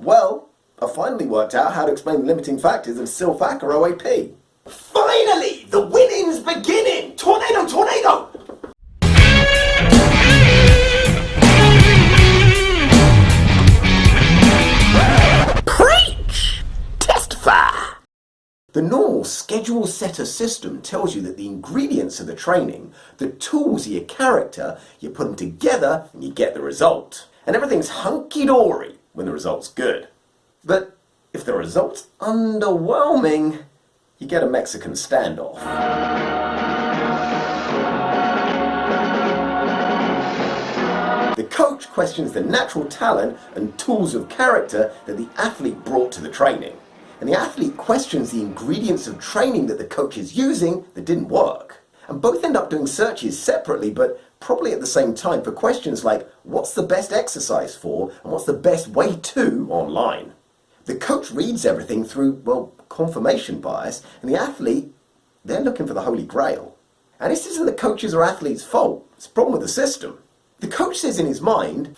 Well, I finally worked out how to explain the limiting factors of SYL FAQA OAP. Finally! The winning's beginning! Tornado, tornado! Preach! Testify! The normal schedule setter system tells you that the ingredients of the training, the tools of your character, you put them together and you get the result. And everything's hunky-dory when the result's good. But if the result's underwhelming, you get a Mexican standoff. The coach questions the natural talent and tools of character that the athlete brought to the training. And the athlete questions the ingredients of training that the coach is using that didn't work. And both end up doing searches separately, but probably at the same time, for questions like, what's the best exercise for, and what's the best way to online? The coach reads everything through, well, confirmation bias, and the athlete, they're looking for the Holy Grail. And this isn't the coach's or athlete's fault, it's a problem with the system. The coach says in his mind,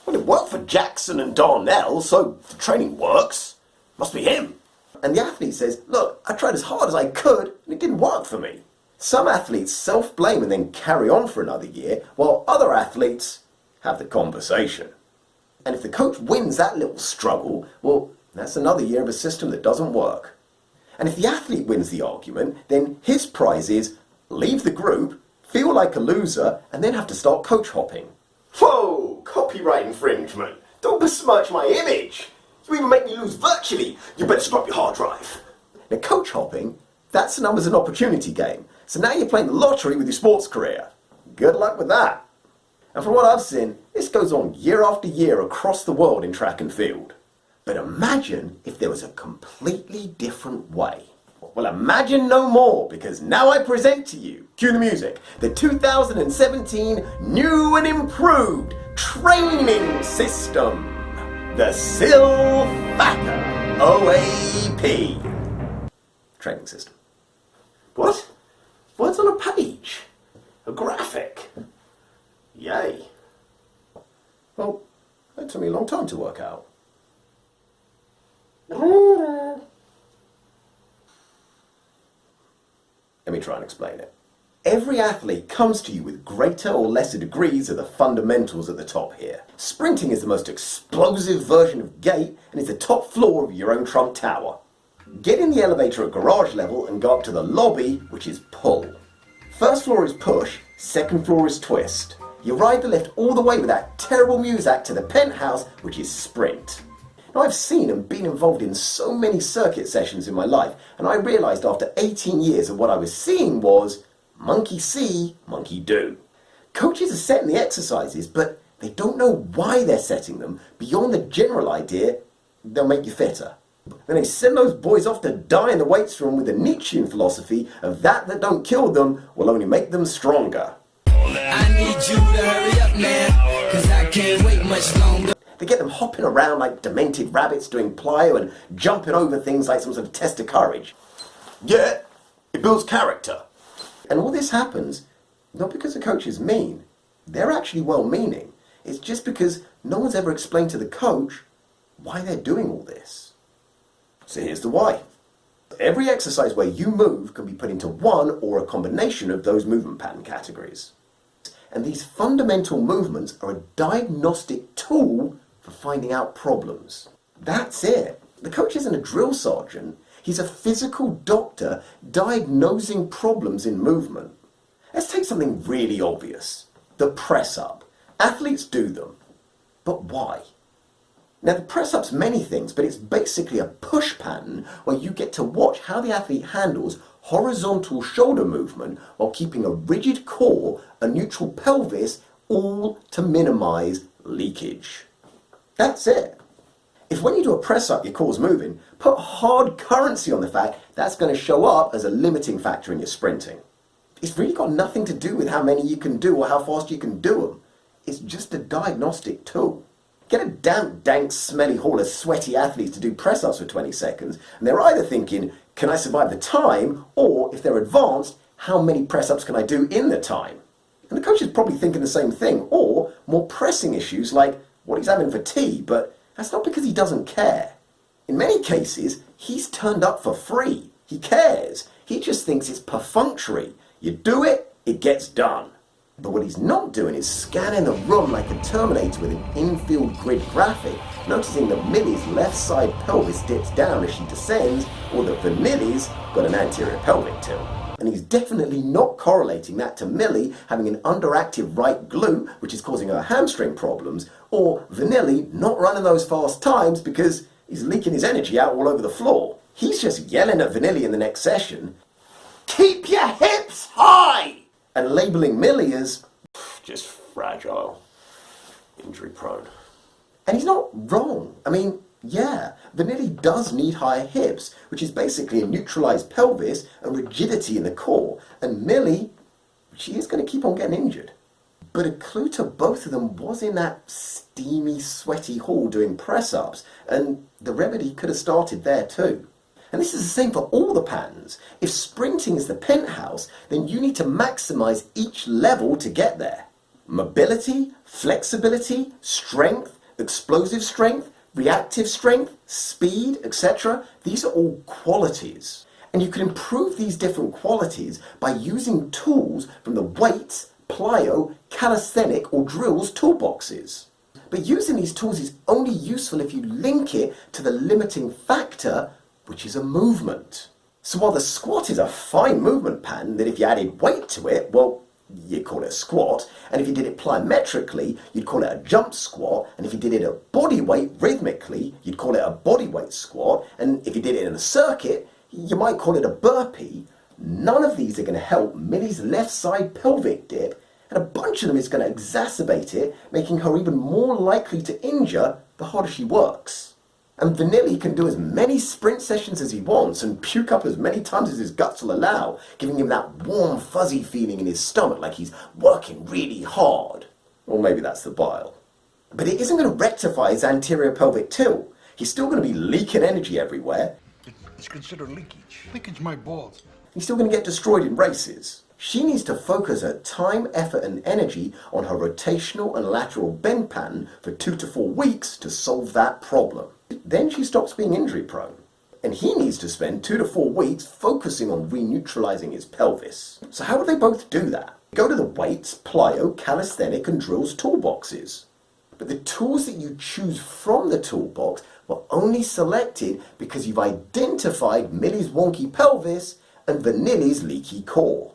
well, it worked for Jackson and Darnell, so the training works. Must be him. And the athlete says, look, I tried as hard as I could, and it didn't work for me. Some athletes self-blame and then carry on for another year, while other athletes have the conversation. And if the coach wins that little struggle, well, that's another year of a system that doesn't work. And if the athlete wins the argument, then his prize is leave the group, feel like a loser, and then have to start coach hopping. Whoa, copyright infringement. Don't besmirch my image. You even make me lose virtually. You better scrub your hard drive. Now, coach hopping, that's a numbers and opportunity game. So now you're playing the lottery with your sports career. Good luck with that. And from what I've seen, this goes on year after year across the world in track and field. But imagine if there was a completely different way. Well, imagine no more, because now I present to you, cue the music, the 2017 new and improved training system. The SYL FAQA OAP. Training system. What? Words on a page? A graphic? Yay. Well, that took me a long time to work out. Let me try and explain it. Every athlete comes to you with greater or lesser degrees of the fundamentals at the top here. Sprinting is the most explosive version of gait and is the top floor of your own Trump Tower. Get in the elevator at garage level and go up to the lobby, which is pull. First floor is push, second floor is twist. You ride the lift all the way with that terrible muzak to the penthouse, which is sprint. Now, I've seen and been involved in so many circuit sessions in my life, and I realised after 18 years that what I was seeing was monkey see, monkey do. Coaches are setting the exercises, but they don't know why they're setting them beyond the general idea they'll make you fitter. Then they send those boys off to die in the weights room with the Nietzschean philosophy of that don't kill them will only make them stronger. I need you to hurry up now, cause I can't wait much longer. They get them hopping around like demented rabbits doing plyo and jumping over things like some sort of test of courage. Yeah, it builds character. And all this happens not because the coach is mean. They're actually well-meaning. It's just because no one's ever explained to the coach why they're doing all this. So here's the why. Every exercise where you move can be put into one or a combination of those movement pattern categories. And these fundamental movements are a diagnostic tool for finding out problems. That's it. The coach isn't a drill sergeant. He's a physical doctor diagnosing problems in movement. Let's take something really obvious. The press-up. Athletes do them. But why? Now, the press-up's many things, but it's basically a push pattern where you get to watch how the athlete handles horizontal shoulder movement while keeping a rigid core, a neutral pelvis, all to minimize leakage. That's it. If when you do a press-up your core's moving, put hard currency on the fact that's going to show up as a limiting factor in your sprinting. It's really got nothing to do with how many you can do or how fast you can do them. It's just a diagnostic tool. Get a damp, dank, smelly hall of sweaty athletes to do press-ups for 20 seconds, and they're either thinking, can I survive the time? Or, if they're advanced, how many press-ups can I do in the time? And the coach is probably thinking the same thing, or more pressing issues like what he's having for tea, but That's not because he doesn't care. In many cases, he's turned up for free. He cares. He just thinks it's perfunctory. You do it, it gets done. But what he's not doing is scanning the room like a Terminator with an infield grid graphic, noticing that Millie's left side pelvis dips down as she descends, or that Vanilli's got an anterior pelvic tilt. And he's definitely not correlating that to Millie having an underactive right glute, which is causing her hamstring problems, or Vanilli not running those fast times because he's leaking his energy out all over the floor. He's just yelling at Vanilli in the next session, "Keep your hips high!" and labeling Millie as just fragile, injury prone. And he's not wrong. I mean, yeah, Vanilli does need higher hips, which is basically a neutralized pelvis and rigidity in the core. And Millie, she is going to keep on getting injured. But a clue to both of them was in that steamy, sweaty hall doing press-ups, and the remedy could have started there too. And this is the same for all the patterns. If sprinting is the penthouse, then you need to maximize each level to get there. Mobility, flexibility, strength, explosive strength, reactive strength, speed, etc. These are all qualities. And you can improve these different qualities by using tools from the weights, plyo, calisthenic or drills toolboxes. But using these tools is only useful if you link it to the limiting factor, which is a movement. So while the squat is a fine movement pattern that if you added weight to it, well, you'd call it a squat, and if you did it plyometrically, you'd call it a jump squat, and if you did it at body weight rhythmically, you'd call it a body weight squat, and if you did it in a circuit, you might call it a burpee. None of these are going to help Millie's left side pelvic dip, and a bunch of them is going to exacerbate it, making her even more likely to injure the harder she works. And Vanilli can do as many sprint sessions as he wants and puke up as many times as his guts will allow, giving him that warm, fuzzy feeling in his stomach like he's working really hard. Or maybe that's the bile. But it isn't going to rectify his anterior pelvic tilt. He's still going to be leaking energy everywhere. It's considered leakage. Leakage my balls. He's still going to get destroyed in races. She needs to focus her time, effort and energy on her rotational and lateral bend pattern for 2 to 4 weeks to solve that problem. Then she stops being injury prone. And he needs to spend 2 to 4 weeks focusing on re-neutralizing his pelvis. So how would they both do that? Go to the weights, plyo, calisthenic and drills toolboxes. But the tools that you choose from the toolbox were only selected because you've identified Millie's wonky pelvis and Vanilli's leaky core.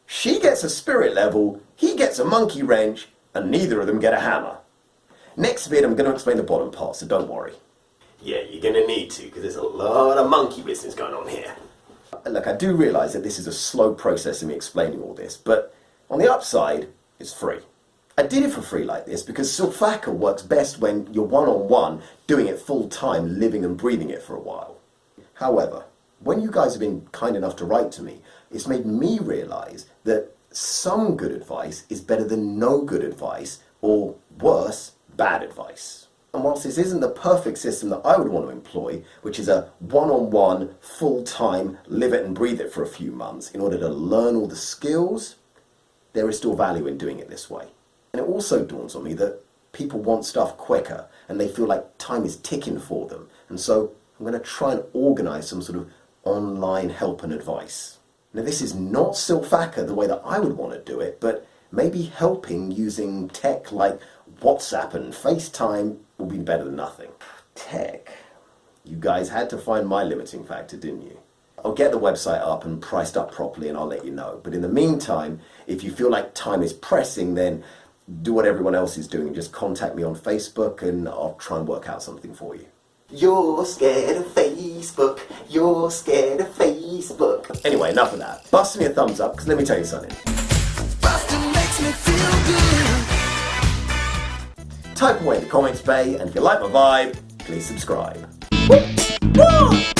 She gets a spirit level, he gets a monkey wrench, and neither of them get a hammer. Next vid I'm going to explain the bottom part, so don't worry. Yeah, you're going to need to, because there's a lot of monkey business going on here. Look, I do realise that this is a slow process of me explaining all this, but on the upside, it's free. I did it for free like this because SYL FAQA works best when you're one-on-one, doing it full-time, living and breathing it for a while. However, when you guys have been kind enough to write to me, it's made me realise that some good advice is better than no good advice, or worse, bad advice. And whilst this isn't the perfect system that I would want to employ, which is a one-on-one, full-time, live it and breathe it for a few months in order to learn all the skills, there is still value in doing it this way. And it also dawns on me that people want stuff quicker and they feel like time is ticking for them. And so I'm going to try and organise some sort of online help and advice. Now this is not SYL FAQA the way that I would want to do it, but maybe helping using tech like WhatsApp and FaceTime will be better than nothing. Tech. You guys had to find my limiting factor, didn't you? I'll get the website up and priced up properly and I'll let you know. But in the meantime, if you feel like time is pressing, then do what everyone else is doing and just contact me on Facebook and I'll try and work out something for you. You're scared of Facebook, you're scared of Facebook. Anyway, enough of that. Bust me a thumbs up, because let me tell you something. Bustin' makes me feel good. Type away in the comments bay, and if you like my vibe, please subscribe. Woo! Woo!